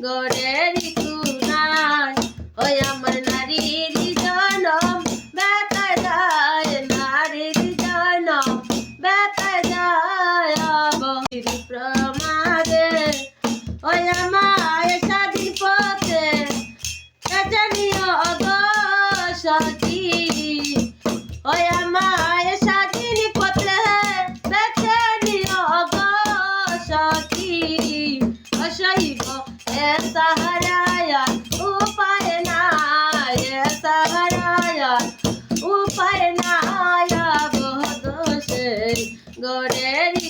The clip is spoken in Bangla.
গড়েরই কুনায় ওই আমার নারীর জনম বেতায় যায় নারীর জনম বেতায় যায় বহির প্রমাদে ওই আমার স্বাধীন পথে জানিও গো সখী ওই আমার স্বাধীন পথে বেছে নিও গো সখী অসহিব এ সাহারায়া উপায় নাই এ সাহারায়া উপায় নাই বদোষে গড়েরই